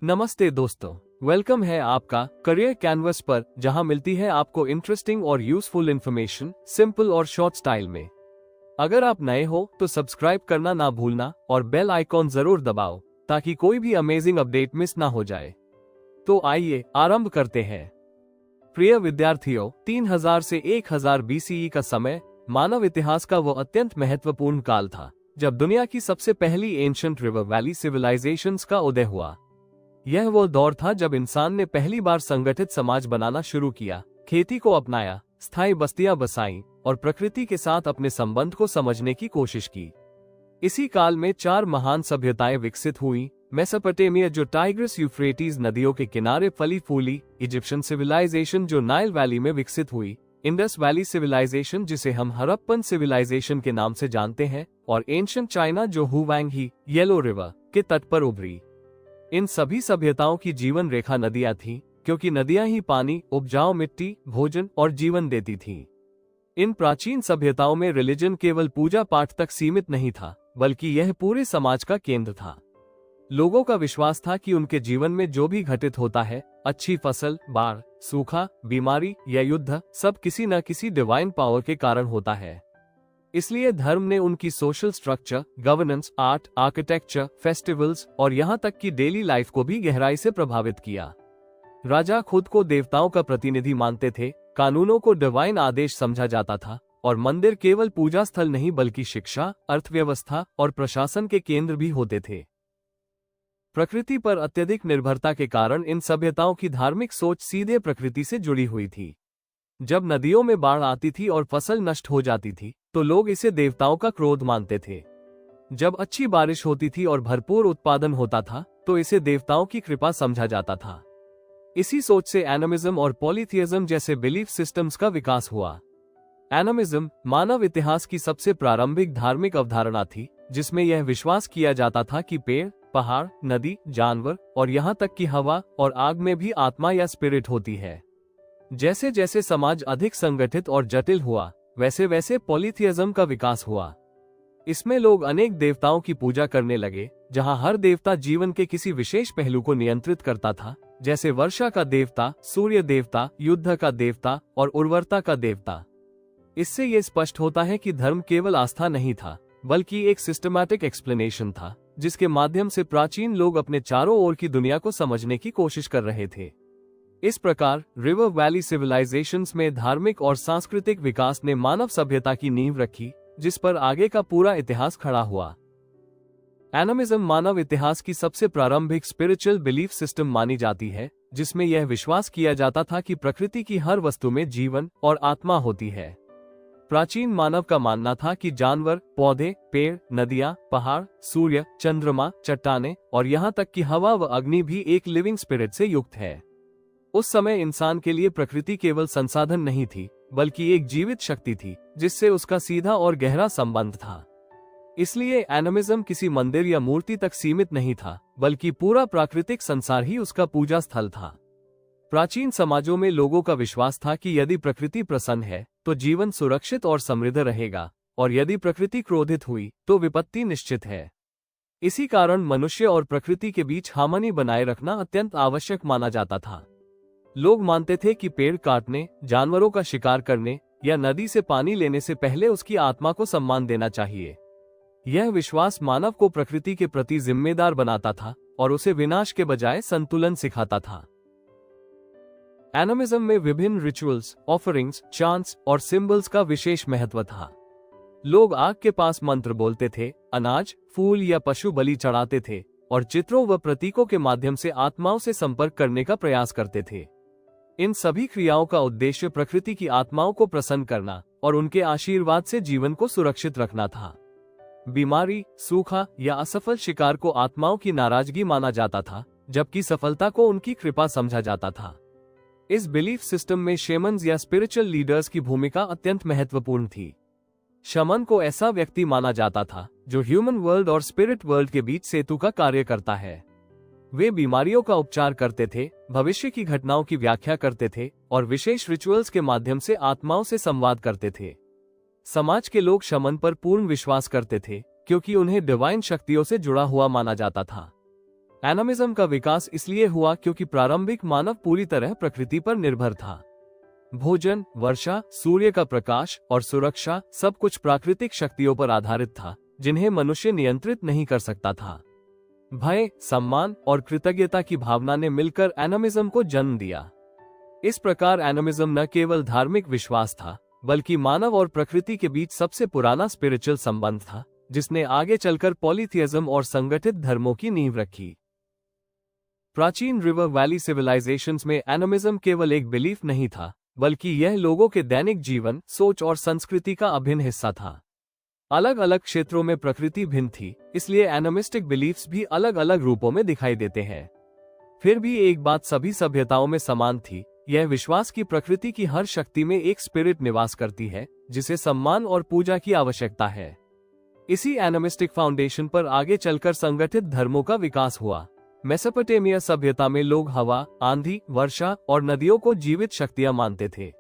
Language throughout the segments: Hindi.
नमस्ते दोस्तों, वेलकम है आपका करियर कैनवस पर, जहां मिलती है आपको इंटरेस्टिंग और यूजफुल इन्फॉर्मेशन सिंपल और शॉर्ट स्टाइल में। अगर आप नए हो तो सब्सक्राइब करना ना भूलना और बेल आइकॉन जरूर दबाओ ताकि कोई भी अमेजिंग अपडेट मिस ना हो जाए। तो आइए आरंभ करते हैं। प्रिय विद्यार्थियों, 3000 से 1000 बीसीई का समय मानव इतिहास का वो अत्यंत महत्वपूर्ण काल था जब दुनिया की सबसे पहली एंशिएंट रिवर वैली सिविलाइजेशंस का उदय हुआ। यह वो दौर था जब इंसान ने पहली बार संगठित समाज बनाना शुरू किया, खेती को अपनाया, स्थायी बस्तियां बसाईं और प्रकृति के साथ अपने संबंध को समझने की कोशिश की। इसी काल में 4 महान सभ्यताएं विकसित हुई। मेसोपोटामिया जो टाइग्रिस यूफ्रेटिस नदियों के किनारे फली फूली, इजिप्शियन सिविलाइजेशन जो नाइल वैली में विकसित हुई, इंडस वैली सिविलाइजेशन जिसे हम हड़प्पन सिविलाइजेशन के नाम से जानते हैं, और एंशिएंट चाइना जो हुवांग ही येलो रिवर के तट पर उभरी। इन सभी सभ्यताओं की जीवन रेखा नदियां थीं, क्योंकि नदियां ही पानी, उपजाऊ मिट्टी, भोजन और जीवन देती थीं। इन प्राचीन सभ्यताओं में रिलीजन केवल पूजा पाठ तक सीमित नहीं था, बल्कि यह पूरे समाज का केंद्र था। लोगों का विश्वास था कि उनके जीवन में जो भी घटित होता है, अच्छी फसल, बाढ़, सूखा, बीमारी या युद्ध, सब किसी न किसी डिवाइन पावर के कारण होता है। इसलिए धर्म ने उनकी social structure, governance, art, architecture, festivals और यहाँ तक कि डेली लाइफ को भी गहराई से प्रभावित किया। राजा खुद को देवताओं का प्रतिनिधि मानते थे, कानूनों को डिवाइन आदेश समझा जाता था और मंदिर केवल पूजा स्थल नहीं बल्कि शिक्षा, अर्थव्यवस्था और प्रशासन के केंद्र भी होते थे। प्रकृति पर अत्यधिक निर्भरता के कारण इन सभ्यताओं की धार्मिक सोच सीधे प्रकृति से जुड़ी हुई थी। जब नदियों में बाढ़ आती थी और फसल नष्ट हो जाती थी तो लोग इसे देवताओं का क्रोध मानते थे। जब अच्छी बारिश होती थी और भरपूर उत्पादन होता था तो इसे देवताओं की कृपा समझा जाता था। इसी सोच से एनिमिज्म और पॉलीथियज्म जैसे बिलीफ सिस्टम्स का विकास हुआ। एनिमिज्म मानव इतिहास की सबसे प्रारंभिक धार्मिक अवधारणा थी, जिसमें यह विश्वास किया जाता था कि पेड़, पहाड़, नदी, जानवर और यहाँ तक कि हवा और आग में भी आत्मा या स्पिरिट होती है। जैसे जैसे समाज अधिक संगठित और जटिल हुआ, वैसे वैसे पॉलीथियज्म का विकास हुआ। इसमें लोग अनेक देवताओं की पूजा करने लगे, जहां हर देवता जीवन के किसी विशेष पहलू को नियंत्रित करता था, जैसे वर्षा का देवता, सूर्य देवता, युद्ध का देवता और उर्वरता का देवता। इससे ये स्पष्ट होता है कि धर्म केवल आस्था नहीं था, बल्कि एक सिस्टमैटिक एक्सप्लेनेशन था, जिसके माध्यम से प्राचीन लोग अपने चारों ओर की दुनिया को समझने की कोशिश कर रहे थे। इस प्रकार रिवर वैली सिविलाइजेशंस में धार्मिक और सांस्कृतिक विकास ने मानव सभ्यता की नींव रखी, जिस पर आगे का पूरा इतिहास खड़ा हुआ। एनिमिज्म मानव इतिहास की सबसे प्रारंभिक स्पिरिचुअल बिलीफ सिस्टम मानी जाती है, जिसमें यह विश्वास किया जाता था कि प्रकृति की हर वस्तु में जीवन और आत्मा होती है। प्राचीन मानव का मानना था कि जानवर, पौधे, पेड़, नदियां, पहाड़, सूर्य, चंद्रमा, चट्टानें और यहाँ तक कि हवा व अग्नि भी एक लिविंग स्पिरिट से युक्त है। उस समय इंसान के लिए प्रकृति केवल संसाधन नहीं थी, बल्कि एक जीवित शक्ति थी, जिससे उसका सीधा और गहरा संबंध था। इसलिए एनिमिज्म किसी मंदिर या मूर्ति तक सीमित नहीं था, बल्कि पूरा प्राकृतिक संसार ही उसका पूजा स्थल था। प्राचीन समाजों में लोगों का विश्वास था कि यदि प्रकृति प्रसन्न है तो जीवन सुरक्षित और समृद्ध रहेगा, और यदि प्रकृति क्रोधित हुई तो विपत्ति निश्चित है। इसी कारण मनुष्य और प्रकृति के बीच हार्मनी बनाए रखना अत्यंत आवश्यक माना जाता था। लोग मानते थे कि पेड़ काटने, जानवरों का शिकार करने या नदी से पानी लेने से पहले उसकी आत्मा को सम्मान देना चाहिए। यह विश्वास मानव को प्रकृति के प्रति जिम्मेदार बनाता था और उसे विनाश के बजाय संतुलन सिखाता था। एनिमिज्म में विभिन्न रिचुअल्स, ऑफरिंग्स, चांट्स और सिंबल्स का विशेष महत्व था। लोग आग के पास मंत्र बोलते थे, अनाज, फूल या पशु बलि चढ़ाते थे और चित्रों व प्रतीकों के माध्यम से आत्माओं से संपर्क करने का प्रयास करते थे। इन सभी क्रियाओं का उद्देश्य प्रकृति की आत्माओं को प्रसन्न करना और उनके आशीर्वाद से जीवन को सुरक्षित रखना था। बीमारी, सूखा या असफल शिकार को आत्माओं की नाराजगी माना जाता था, जबकि सफलता को उनकी कृपा समझा जाता था। इस बिलीफ सिस्टम में शेमन्स या स्पिरिचुअल लीडर्स की भूमिका अत्यंत महत्वपूर्ण थी। शमन को ऐसा व्यक्ति माना जाता था जो ह्यूमन वर्ल्ड और स्पिरिट वर्ल्ड के बीच सेतु का कार्य करता है। वे बीमारियों का उपचार करते थे, भविष्य की घटनाओं की व्याख्या करते थे और विशेष रिचुअल्स के माध्यम से आत्माओं से संवाद करते थे। समाज के लोग शमन पर पूर्ण विश्वास करते थे, क्योंकि उन्हें डिवाइन शक्तियों से जुड़ा हुआ माना जाता था। एनिमिज्म का विकास इसलिए हुआ क्योंकि प्रारंभिक मानव पूरी तरह प्रकृति पर निर्भर था। भोजन, वर्षा, सूर्य का प्रकाश और सुरक्षा सब कुछ प्राकृतिक शक्तियों पर आधारित था, जिन्हें मनुष्य नियंत्रित नहीं कर सकता था। भय, सम्मान और कृतज्ञता की भावना ने मिलकर एनिमिज्म को जन्म दिया। इस प्रकार एनिमिज्म न केवल धार्मिक विश्वास था, बल्कि मानव और प्रकृति के बीच सबसे पुराना स्पिरिचुअल संबंध था, जिसने आगे चलकर पॉलीथियज्म और संगठित धर्मों की नींव रखी। प्राचीन रिवर वैली सिविलाइजेशंस में एनिमिज्म केवल एक बिलीफ नहीं था, बल्कि यह लोगों के दैनिक जीवन, सोच और संस्कृति का अभिन्न हिस्सा था। अलग अलग क्षेत्रों में प्रकृति भिन्न थी, इसलिए एनिमिस्टिक बिलीफ्स भी अलग अलग रूपों में दिखाई देते हैं। फिर भी एक बात सभी सभ्यताओं में समान थी, यह विश्वास की प्रकृति की हर शक्ति में एक स्पिरिट निवास करती है, जिसे सम्मान और पूजा की आवश्यकता है। इसी एनिमिस्टिक फाउंडेशन पर आगे चलकर संगठित धर्मों का विकास हुआ। मेसोपोटामिया सभ्यता में लोग हवा, आंधी, वर्षा और नदियों को जीवित शक्तियां मानते थे।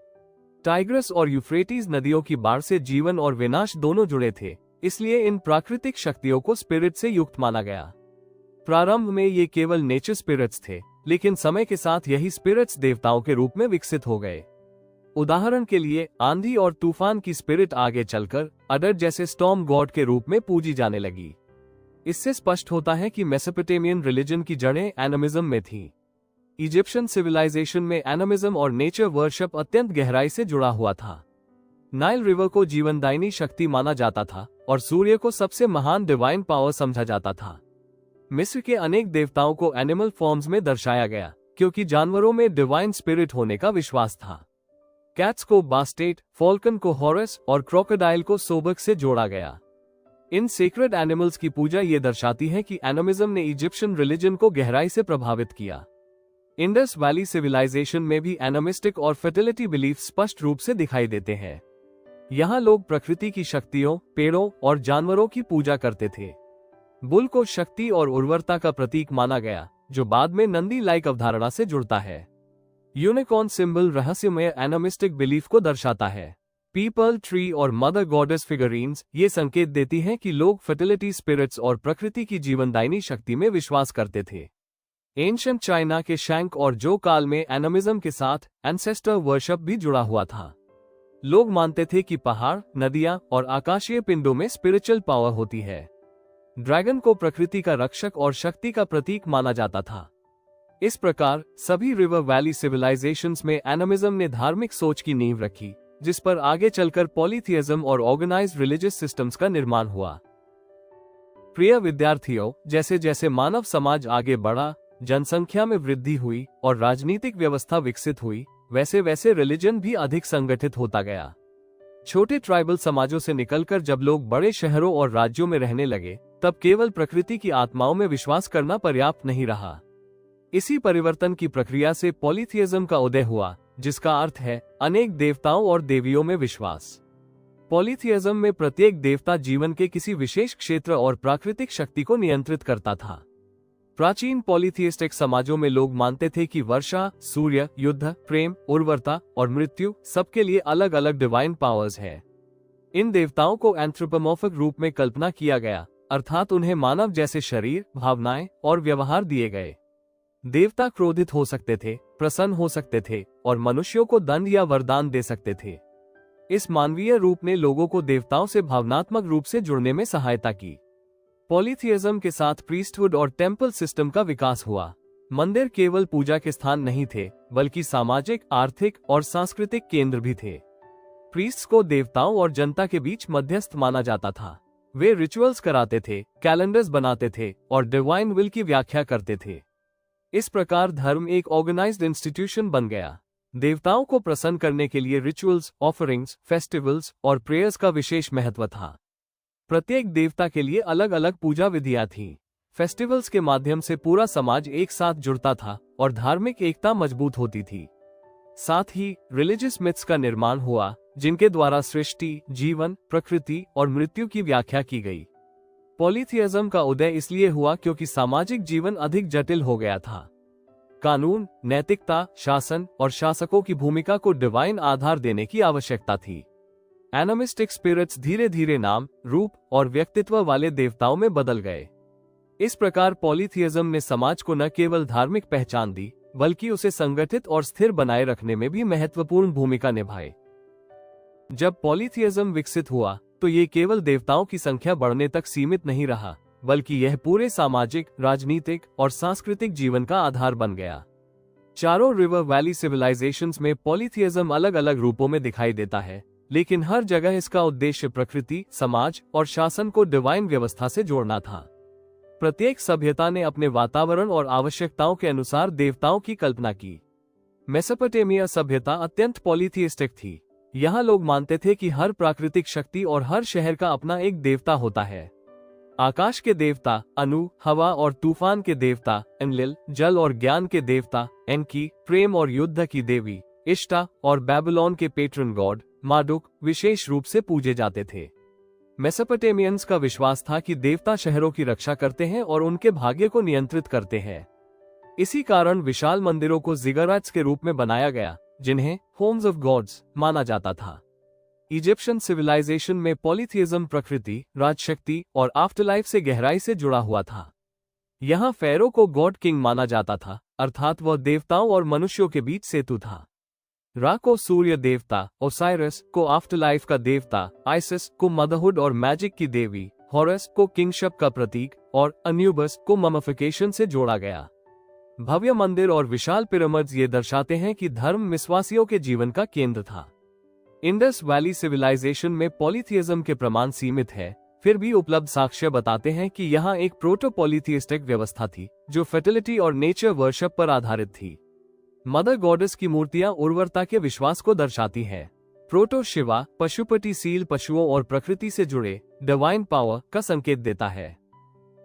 टाइग्रस और यूफ्रेटिस नदियों की बाढ़ से जीवन और विनाश दोनों जुड़े थे, इसलिए इन प्राकृतिक शक्तियों को स्पिरिट से युक्त माना गया। प्रारंभ में ये केवल नेचर स्पिरिट्स थे, लेकिन समय के साथ यही स्पिरिट्स देवताओं के रूप में विकसित हो गए। उदाहरण के लिए आंधी और तूफान की स्पिरिट आगे चलकर अडर जैसे स्टॉर्म गॉड के रूप में पूजी जाने लगी। इससे स्पष्ट होता है कि मेसोपोटामियन रिलीजन की जड़ें एनिमिज्म में थीं। इजिप्शियन सिविलाइजेशन में एनिमिज्म और नेचर वर्शिप अत्यंत गहराई से जुड़ा हुआ था। नाइल रिवर को जीवनदायिनी शक्ति माना जाता था और सूर्य को सबसे महान डिवाइन पावर समझा जाता था। मिस्र के अनेक देवताओं को एनिमल फॉर्म्स में दर्शाया गया, क्योंकि जानवरों में डिवाइन स्पिरिट होने का विश्वास था। कैट्स को बास्टेट, फॉल्कन को हॉरस और क्रोकोडाइल को सोबक से जोड़ा गया। इन सेक्रेड एनिमल्स की पूजा ये दर्शाती है कि एनिमिज्म ने इजिप्शियन रिलीजन को गहराई से प्रभावित किया। इंडस वैली सिविलाइजेशन में भी एनिमिस्टिक और फर्टिलिटी बिलीफ स्पष्ट रूप से दिखाई देते हैं। यहाँ लोग प्रकृति की शक्तियों, पेड़ों और जानवरों की पूजा करते थे। बुल को शक्ति और उर्वरता का प्रतीक माना गया, जो बाद में नंदी लाइक अवधारणा से जुड़ता है। यूनिकॉर्न सिंबल रहस्यमय एनिमिस्टिक बिलीफ को दर्शाता है। पीपल ट्री और मदर गॉडेस फिगरीन्स ये संकेत देती हैं कि लोग फर्टिलिटी स्पिरिट्स और प्रकृति की जीवनदायिनी शक्ति में विश्वास करते थे। एंशिएंट चाइना के शैंक और जो काल में एनिमिज्म के साथ एंसेस्टर वर्शिप भी जुड़ा हुआ था। लोग मानते थे कि पहाड़, नदियां और आकाशीय पिंडों में स्पिरिचुअल पावर होती है। ड्रैगन को प्रकृति का रक्षक और शक्ति का प्रतीक माना जाता था। इस प्रकार सभी रिवर वैली सिविलाइजेशंस में एनिमिज्म ने धार्मिक सोच की नींव रखी, जिस पर आगे चलकर पॉलीथियज्म और ऑर्गेनाइज्ड रिलीजियस सिस्टम्स का निर्माण हुआ। प्रिय विद्यार्थियों, जैसे जैसे मानव समाज आगे बढ़ा, जनसंख्या में वृद्धि हुई और राजनीतिक व्यवस्था विकसित हुई, वैसे वैसे रिलीजन भी अधिक संगठित होता गया। छोटे ट्राइबल समाजों से निकलकर जब लोग बड़े शहरों और राज्यों में रहने लगे, तब केवल प्रकृति की आत्माओं में विश्वास करना पर्याप्त नहीं रहा। इसी परिवर्तन की प्रक्रिया से पॉलीथियज्म का उदय हुआ, जिसका अर्थ है अनेक देवताओं और देवियों में विश्वास। पॉलीथियज्म में प्रत्येक देवता जीवन के किसी विशेष क्षेत्र और प्राकृतिक शक्ति को नियंत्रित करता था। प्राचीन पॉलीथियस्टिक समाजों में लोग मानते थे कि वर्षा, सूर्य, युद्ध, प्रेम, उर्वरता और मृत्यु सबके लिए अलग अलग डिवाइन पावर्स है। इन देवताओं को एंथ्रोपोमॉर्फिक रूप में कल्पना किया गया, अर्थात उन्हें मानव जैसे शरीर, भावनाएं और व्यवहार दिए गए। देवता क्रोधित हो सकते थे, प्रसन्न हो सकते थे और मनुष्यों को दंड या वरदान दे सकते थे। इस मानवीय रूप ने लोगों को देवताओं से भावनात्मक रूप से जुड़ने में सहायता की। पॉलीथियज्म के साथ प्रीस्टहुड और टेम्पल सिस्टम का विकास हुआ। मंदिर केवल पूजा के स्थान नहीं थे, बल्कि सामाजिक, आर्थिक और सांस्कृतिक केंद्र भी थे। प्रीस्ट्स को देवताओं और जनता के बीच मध्यस्थ माना जाता था। वे रिचुअल्स कराते थे, कैलेंडर्स बनाते थे और डिवाइन विल की व्याख्या करते थे। इस प्रकार धर्म एक ऑर्गेनाइज्ड इंस्टीट्यूशन बन गया। देवताओं को प्रसन्न करने के लिए रिचुअल्स, ऑफरिंग्स, फेस्टिवल्स और प्रेयर्स का विशेष महत्व था। प्रत्येक देवता के लिए अलग अलग पूजा विधियां थीं। फेस्टिवल्स के माध्यम से पूरा समाज एक साथ जुड़ता था और धार्मिक एकता मजबूत होती थी। साथ ही रिलीजियस मिथ्स का निर्माण हुआ, जिनके द्वारा सृष्टि, जीवन, प्रकृति और मृत्यु की व्याख्या की गई। पॉलीथियज्म का उदय इसलिए हुआ क्योंकि सामाजिक जीवन अधिक जटिल हो गया था। कानून, नैतिकता, शासन और शासकों की भूमिका को डिवाइन आधार देने की आवश्यकता थी। एनिमिस्टिक स्पिरिट्स धीरे धीरे नाम, रूप और व्यक्तित्व वाले देवताओं में बदल गए। इस प्रकार पॉलीथियज्म ने समाज को न केवल धार्मिक पहचान दी, बल्कि उसे संगठित और स्थिर बनाए रखने में भी महत्वपूर्ण भूमिका निभाई। जब पॉलीथियज्म विकसित हुआ तो ये केवल देवताओं की संख्या बढ़ने तक सीमित नहीं रहा, बल्कि यह पूरे सामाजिक, राजनीतिक और सांस्कृतिक जीवन का आधार बन गया। चारों रिवर वैली सिविलाइजेशंस में पॉलीथियज्म अलग अलग रूपों में दिखाई देता है, लेकिन हर जगह इसका उद्देश्य प्रकृति, समाज और शासन को डिवाइन व्यवस्था से जोड़ना था। प्रत्येक सभ्यता ने अपने वातावरण और आवश्यकताओं के अनुसार देवताओं की कल्पना की। मेसोपोटामिया सभ्यता अत्यंत पॉलीथियस्टिक थी। यहाँ लोग मानते थे कि हर प्राकृतिक शक्ति और हर शहर का अपना एक देवता होता है। आकाश के देवता अनु, हवा और तूफान के देवता एनलिल, जल और ज्ञान के देवता एनकी, प्रेम और युद्ध की देवी इष्टा और बेबीलोन के पेट्रन गॉड मार्डुक विशेष रूप से पूजे जाते थे। मेसोपोटामियंस का विश्वास था कि देवता शहरों की रक्षा करते हैं और उनके भाग्य को नियंत्रित करते हैं। इसी कारण विशाल मंदिरों को जिगराट्स के रूप में बनाया गया, जिन्हें होम्स ऑफ गॉड्स माना जाता था। इजिप्शियन सिविलाइजेशन में पॉलीथियज्म प्रकृति, राजशक्ति और आफ्टरलाइफ से गहराई से जुड़ा हुआ था। यहाँ फेरो को गॉड किंग माना जाता था, अर्थात वह देवताओं और मनुष्यों के बीच सेतु था। रा को सूर्य देवता, ओसाइरस को आफ्टरलाइफ का देवता, आइसिस को मदरहुड और मैजिक की देवी, हॉरस को किंगशिप का प्रतीक और अन्यूबस को ममिफिकेशन से जोड़ा गया। भव्य मंदिर और विशाल पिरामिड्स ये दर्शाते हैं कि धर्म विश्वासियों के जीवन का केंद्र था। इंडस वैली सिविलाइजेशन में पॉलीथियज्म के प्रमाण सीमित है, फिर भी उपलब्ध साक्ष्य बताते हैं कि यहाँ एक प्रोटो पॉलीथियस्टिक व्यवस्था थी जो फर्टिलिटी और नेचर वर्शिप पर आधारित थी। मदर गॉडेस की मूर्तियां उर्वरता के विश्वास को दर्शाती हैं। प्रोटो शिवा पशुपति सील पशुओं और प्रकृति से जुड़े डिवाइन पावर का संकेत देता है।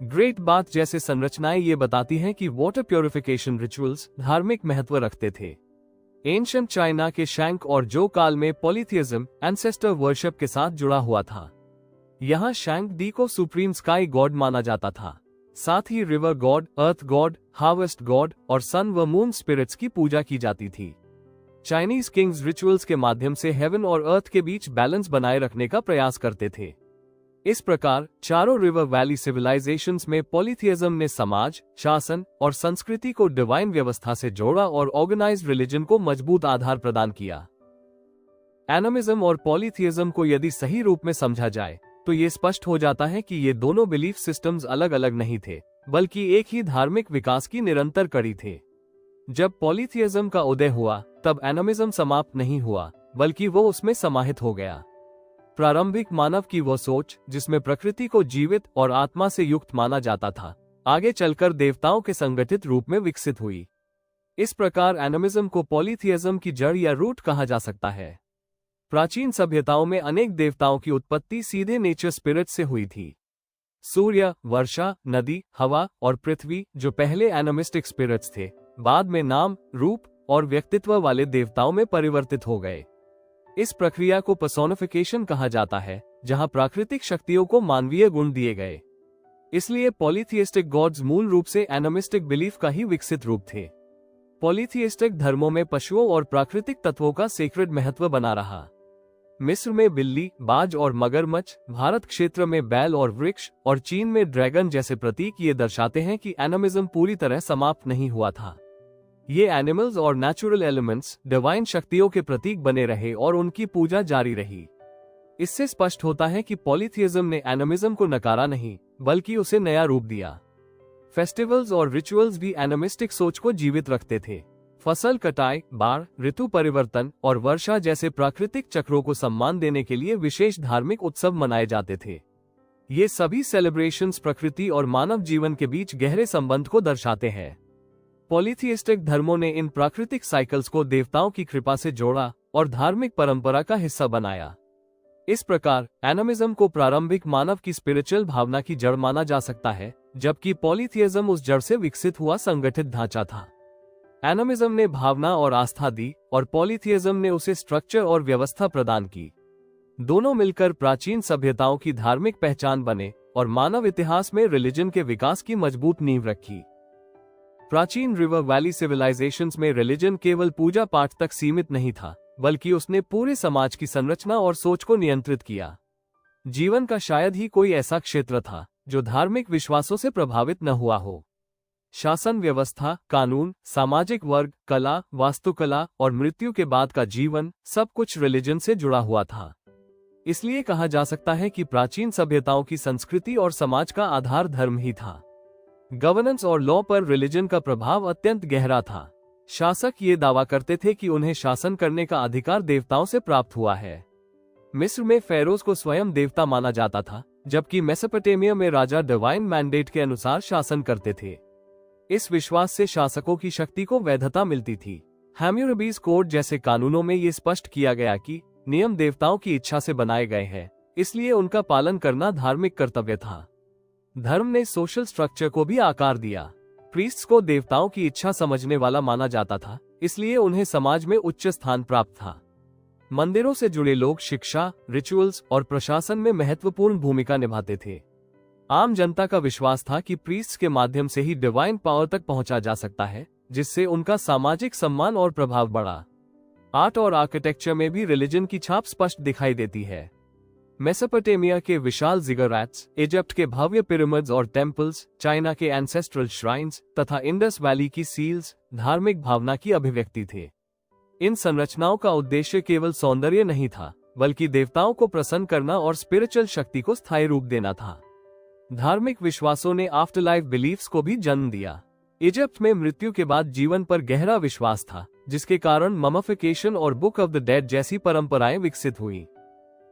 ग्रेट बाथ जैसे संरचनाएं ये बताती हैं कि वाटर प्योरिफिकेशन रिचुअल्स धार्मिक महत्व रखते थे। एंशिएंट चाइना के शैंक और जो काल में पॉलीथियज्म एंसेस्टर वर्शिप के साथ जुड़ा हुआ था। यहाँ शैंक डी को सुप्रीम स्काई गॉड माना जाता था। साथ ही रिवर गॉड, अर्थ गॉड, हार्वेस्ट गॉड और सन व मून स्पिरिट्स की पूजा की जाती थी। चाइनीज किंग्स रिचुअल्स के माध्यम से हेवन और अर्थ के बीच बैलेंस बनाए रखने का प्रयास करते थे। इस प्रकार चारों रिवर वैली सिविलाइजेशंस में पॉलीथियज्म ने समाज, शासन और संस्कृति को डिवाइन व्यवस्था से जोड़ा और ऑर्गेनाइज्ड रिलीजन को मजबूत आधार प्रदान किया। एनिमिज्म और पॉलीथियज्म को यदि सही रूप में समझा जाए तो ये स्पष्ट हो जाता है कि ये दोनों बिलीफ सिस्टम्स अलग अलग नहीं थे, बल्कि एक ही धार्मिक विकास की निरंतर कड़ी थे। जब पॉलीथियज्म का उदय हुआ तब एनिमिज्म समाप्त नहीं हुआ, बल्कि वो उसमें समाहित हो गया। प्रारंभिक मानव की वह सोच जिसमें प्रकृति को जीवित और आत्मा से युक्त माना जाता था, आगे चलकर देवताओं के संगठित रूप में विकसित हुई। इस प्रकार एनिमिज्म को पॉलीथियज्म की जड़ या रूट कहा जा सकता है। प्राचीन सभ्यताओं में अनेक देवताओं की उत्पत्ति सीधे नेचर स्पिरिट से हुई थी। सूर्य, वर्षा, नदी, हवा और पृथ्वी, जो पहले एनिमिस्टिक स्पिरिट्स थे, बाद में नाम, रूप और व्यक्तित्व वाले देवताओं में परिवर्तित हो गए। इस प्रक्रिया को पर्सोनिफिकेशन कहा जाता है, जहां प्राकृतिक शक्तियों को मानवीय गुण दिए गए। इसलिए पॉलीथियस्टिक गॉड्स मूल रूप से एनिमिस्टिक बिलीफ का ही विकसित रूप थे। पॉलीथियस्टिक धर्मों में पशुओं और प्राकृतिक तत्वों का सेक्रेड महत्व बना रहा। मिस्र में बिल्ली, बाज और मगरमच्छ, भारत क्षेत्र में बैल और वृक्ष और चीन में ड्रैगन जैसे प्रतीक ये दर्शाते हैं कि एनिमिज्म पूरी तरह समाप्त नहीं हुआ था। ये एनिमल्स और नेचुरल एलिमेंट्स डिवाइन शक्तियों के प्रतीक बने रहे और उनकी पूजा जारी रही। इससे स्पष्ट होता है कि पॉलीथियज्म ने एनिमिज्म को नकारा नहीं, बल्कि उसे नया रूप दिया। फेस्टिवल्स और रिचुअल्स भी एनिमिस्टिक सोच को जीवित रखते थे। फसल कटाई, बाढ़, ऋतु परिवर्तन और वर्षा जैसे प्राकृतिक चक्रों को सम्मान देने के लिए विशेष धार्मिक उत्सव मनाए जाते थे। ये सभी सेलिब्रेशंस प्रकृति और मानव जीवन के बीच गहरे संबंध को दर्शाते हैं। पॉलीथियस्टिक धर्मों ने इन प्राकृतिक साइकिल्स को देवताओं की कृपा से जोड़ा और धार्मिक परंपरा का हिस्सा बनाया। इस प्रकार एनिमिज्म को प्रारंभिक मानव की स्पिरिचुअल भावना की जड़ माना जा सकता है, जबकि पॉलीथियज्म उस जड़ से विकसित हुआ संगठित ढांचा था। एनिमिज्म ने भावना और आस्था दी और पॉलीथियज्म ने उसे स्ट्रक्चर और व्यवस्था प्रदान की। दोनों मिलकर प्राचीन सभ्यताओं की धार्मिक पहचान बने और मानव इतिहास में रिलीजन के विकास की मजबूत नींव रखी। प्राचीन रिवर वैली सिविलाइजेशंस में रिलीजन केवल पूजा पाठ तक सीमित नहीं था, बल्कि उसने पूरे समाज की संरचना और सोच को नियंत्रित किया। जीवन का शायद ही कोई ऐसा क्षेत्र था जो धार्मिक विश्वासों से प्रभावित न हुआ हो। शासन व्यवस्था, कानून, सामाजिक वर्ग, कला, वास्तुकला और मृत्यु के बाद का जीवन, सब कुछ रिलीजन से जुड़ा हुआ था। इसलिए कहा जा सकता है कि प्राचीन सभ्यताओं की संस्कृति और समाज का आधार धर्म ही था। गवर्नेंस और लॉ पर रिलीजन का प्रभाव अत्यंत गहरा था। शासक ये दावा करते थे कि उन्हें शासन करने का अधिकार देवताओं से प्राप्त हुआ है। मिस्र में फेरोज को स्वयं देवता माना जाता था, जबकि मेसोपोटामिया में राजा डिवाइन मैंडेट के अनुसार शासन करते थे। इस विश्वास से शासकों की शक्ति को वैधता मिलती थी। हैम्मुराबीज कोड जैसे कानूनों में ये स्पष्ट किया गया कि नियम देवताओं की इच्छा से बनाए गए हैं, इसलिए उनका पालन करना धार्मिक कर्तव्य था। धर्म ने सोशल स्ट्रक्चर को भी आकार दिया। प्रीस्ट्स को देवताओं की इच्छा समझने वाला माना जाता था, इसलिए उन्हें समाज में उच्च स्थान प्राप्त था। मंदिरों से जुड़े लोग शिक्षा, रिचुअल्स और प्रशासन में महत्वपूर्ण भूमिका निभाते थे। आम जनता का विश्वास था कि प्रीस्ट्स के माध्यम से ही डिवाइन पावर तक पहुंचा जा सकता है, जिससे उनका सामाजिक सम्मान और प्रभाव बढ़ा। आर्ट और आर्किटेक्चर में भी रिलीजन की छाप स्पष्ट दिखाई देती है। मेसोपोटामिया के विशाल जिगुरैट्स, इजिप्ट के भव्य पिरामिड्स और टेम्पल्स, चाइना के एंसेस्ट्रल श्राइन्स तथा इंडस वैली की सील्स धार्मिक भावना की अभिव्यक्ति थे। इन संरचनाओं का उद्देश्य केवल सौंदर्य नहीं था, बल्कि देवताओं को प्रसन्न करना और स्पिरिचुअल शक्ति को स्थायी रूप देना था। धार्मिक विश्वासों ने आफ्टरलाइफ बिलीफ्स को भी जन्म दिया। इजिप्ट में मृत्यु के बाद जीवन पर गहरा विश्वास था, जिसके कारण ममफिकेशन और बुक ऑफ द डेड जैसी परंपराएं विकसित हुई।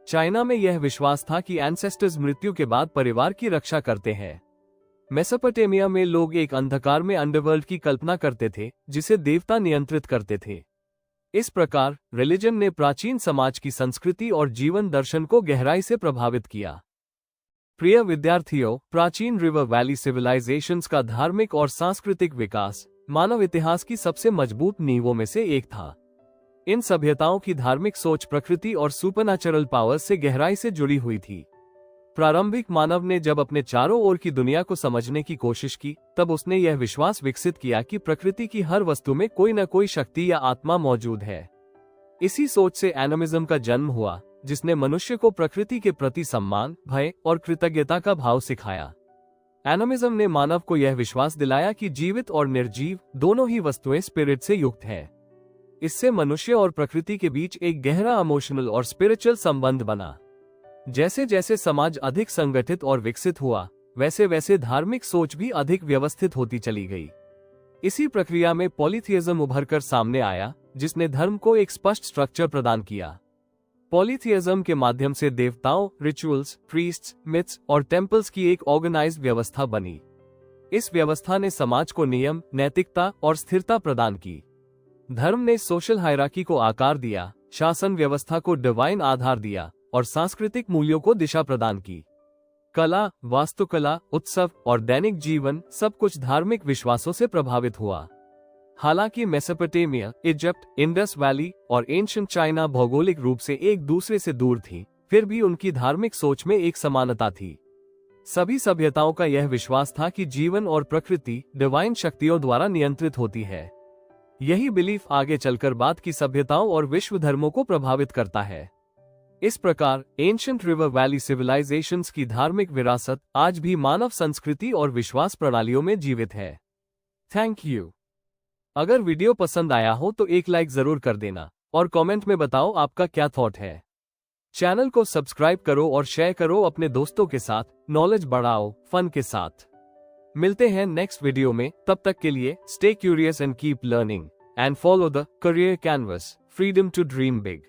चाइना में यह विश्वास था कि एंसेस्टर्स मृत्यु के बाद परिवार की रक्षा करते हैं। मेसोपोटामिया में लोग एक अंधकार में अंडरवर्ल्ड की कल्पना करते थे, जिसे देवता नियंत्रित करते थे। इस प्रकार रिलीजन ने प्राचीन समाज की संस्कृति और जीवन दर्शन को गहराई से प्रभावित किया। प्रिय विद्यार्थियों, प्राचीन रिवर वैली सिविलाइजेशंस का धार्मिक और सांस्कृतिक विकास मानव इतिहास की सबसे मजबूत नींवों में से एक था। इन सभ्यताओं की धार्मिक सोच प्रकृति और सुपरनैचुरल पावर्स से गहराई से जुड़ी हुई थी। प्रारंभिक मानव ने जब अपने चारों ओर की दुनिया को समझने की कोशिश की, तब उसने यह विश्वास विकसित किया कि प्रकृति की हर वस्तु में कोई न कोई शक्ति या आत्मा मौजूद है। इसी सोच से एनिमिज्म का जन्म हुआ, जिसने मनुष्य को प्रकृति के प्रति सम्मान, भय और कृतज्ञता का भाव सिखाया। एनिमिज्म ने मानव को यह विश्वास दिलाया कि जीवित और निर्जीव दोनों ही वस्तुएं स्पिरिट से युक्त है। इससे मनुष्य और प्रकृति के बीच एक गहरा इमोशनल और स्पिरिचुअल संबंध बना। जैसे जैसे समाज अधिक संगठित और विकसित हुआ, वैसे वैसे धार्मिक सोच भी अधिक व्यवस्थित होती चली गई। इसी प्रक्रिया में पॉलीथियज्म उभरकर सामने आया, जिसने धर्म को एक स्पष्ट स्ट्रक्चर प्रदान किया। पॉलीथियज्म के माध्यम से देवताओं, रिचुअल्स, प्रीस्ट्स, मिथ्स और टेम्पल्स की एक ऑर्गेनाइज्ड व्यवस्था बनी। इस व्यवस्था ने समाज को नियम, नैतिकता और स्थिरता प्रदान की। धर्म ने सोशल हायरार्की को आकार दिया, शासन व्यवस्था को डिवाइन आधार दिया और सांस्कृतिक मूल्यों को दिशा प्रदान की। कला, वास्तुकला, उत्सव और दैनिक जीवन सब कुछ धार्मिक विश्वासों से प्रभावित हुआ। हालांकि मेसोपोटामिया, इजिप्ट, इंडस वैली और एंशिएंट चाइना भौगोलिक रूप से एक दूसरे से दूर थी, फिर भी उनकी धार्मिक सोच में एक समानता थी। सभी सभ्यताओं का यह विश्वास था कि जीवन और प्रकृति डिवाइन शक्तियों द्वारा नियंत्रित होती है। यही बिलीफ आगे चलकर बाद की सभ्यताओं और विश्व धर्मों को प्रभावित करता है। इस प्रकार एंशिएंट रिवर वैली सिविलाइजेशंस की धार्मिक विरासत आज भी मानव संस्कृति और विश्वास प्रणालियों में जीवित है। Thank you. अगर वीडियो पसंद आया हो तो एक लाइक जरूर कर देना और कमेंट में बताओ आपका क्या थॉट है। चैनल को सब्सक्राइब करो और शेयर करो अपने दोस्तों के साथ। नॉलेज बढ़ाओ फन के साथ। मिलते हैं नेक्स्ट वीडियो में, तब तक के लिए stay curious and keep learning and follow the Career Canvas, freedom to dream big.